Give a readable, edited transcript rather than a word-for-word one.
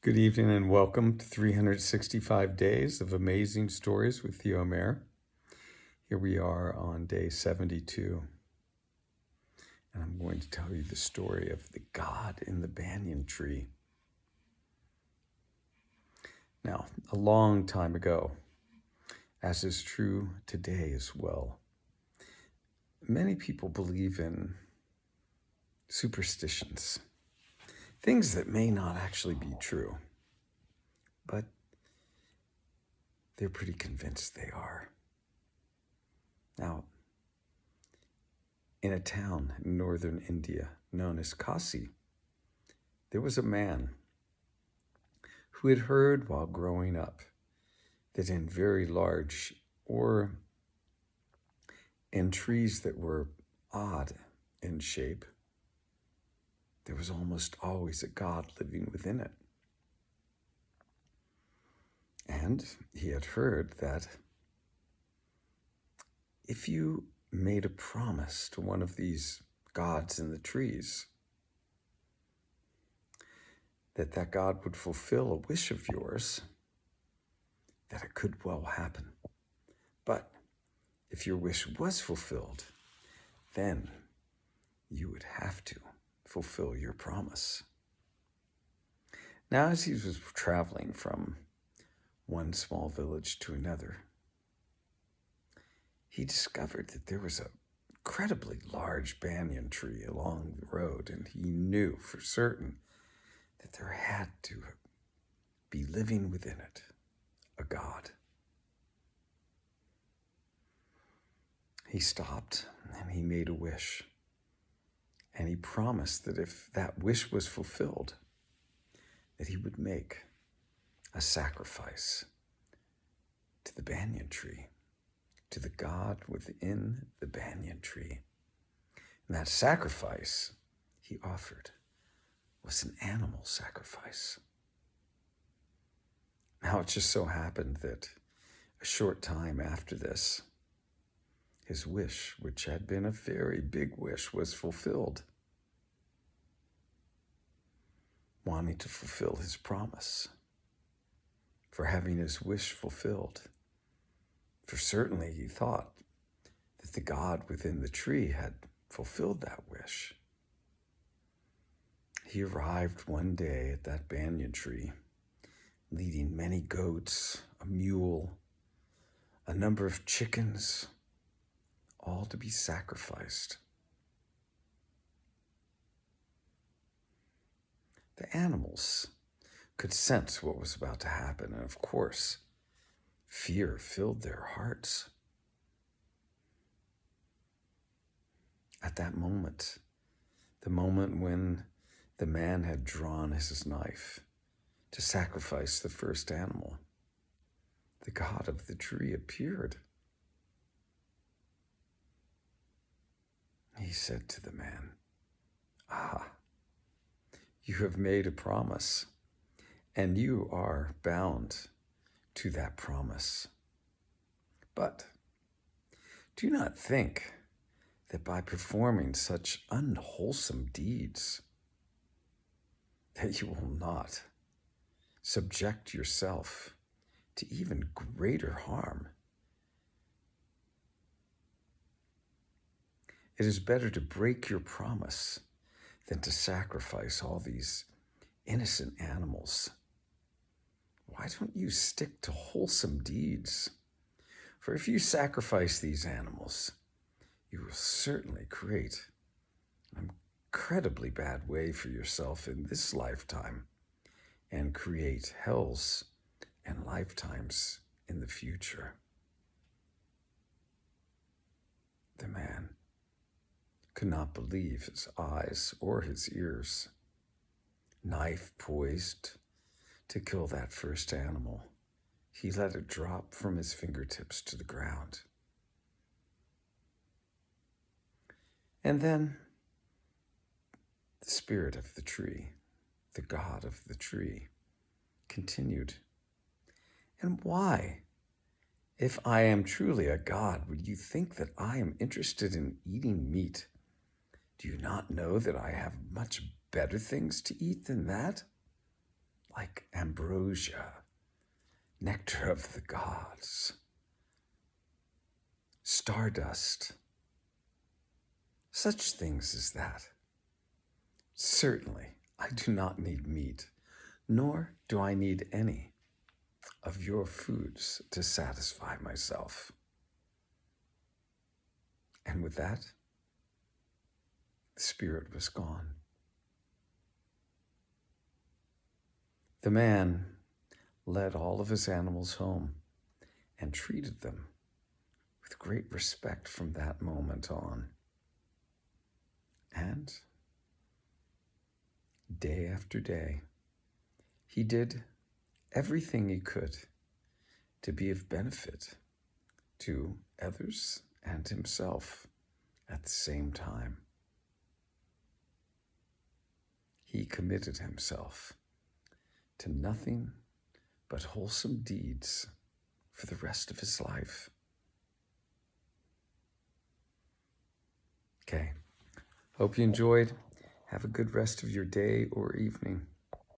Good evening and welcome to 365 Days of Amazing Stories with Theo Mayer. Here we are on day 72, and I'm going to tell you the story of the God in the Banyan Tree. Now, a long time ago, as is true today as well, many people believe in superstitions, things that may not actually be true, but they're pretty convinced they are. Now, in a town in northern India known as Kasi, there was a man who had heard while growing up that in very large or in trees that were odd in shape, there was almost always a god living within it. And he had heard that if you made a promise to one of these gods in the trees, that God would fulfill a wish of yours, that it could well happen. But if your wish was fulfilled, then you would have to fulfill your promise. Now, as he was traveling from one small village to another, he discovered that there was an incredibly large banyan tree along the road, and he knew for certain that there had to be living within it a god. He stopped and he made a wish, and he promised that if that wish was fulfilled, that he would make a sacrifice to the banyan tree, to the God within the banyan tree. And that sacrifice he offered was an animal sacrifice. Now, it just so happened that a short time after this, his wish, which had been a very big wish, was fulfilled. Wanting to fulfill his promise, for having his wish fulfilled. For certainly he thought that the God within the tree had fulfilled that wish. He arrived one day at that banyan tree, leading many goats, a mule, a number of chickens, all to be sacrificed. The animals could sense what was about to happen, and of course, fear filled their hearts. At that moment, the moment when the man had drawn his knife to sacrifice the first animal, the god of the tree appeared. He said to the man, you have made a promise, and you are bound to that promise. But do not think that by performing such unwholesome deeds, that you will not subject yourself to even greater harm. It is better to break your promise than to sacrifice all these innocent animals. Why don't you stick to wholesome deeds? For if you sacrifice these animals, you will certainly create an incredibly bad way for yourself in this lifetime and create hells and lifetimes in the future. The man could not believe his eyes or his ears. Knife poised to kill that first animal, he let it drop from his fingertips to the ground. And then the spirit of the tree, the god of the tree, continued. And why, if I am truly a god, would you think that I am interested in eating meat? Do you not know that I have much better things to eat than that? Like ambrosia, nectar of the gods, stardust, such things as that. Certainly, I do not need meat, nor do I need any of your foods to satisfy myself. And with that, the spirit was gone. The man led all of his animals home and treated them with great respect from that moment on. And day after day, he did everything he could to be of benefit to others and himself at the same time. He committed himself to nothing but wholesome deeds for the rest of his life. Okay, hope you enjoyed. Have a good rest of your day or evening.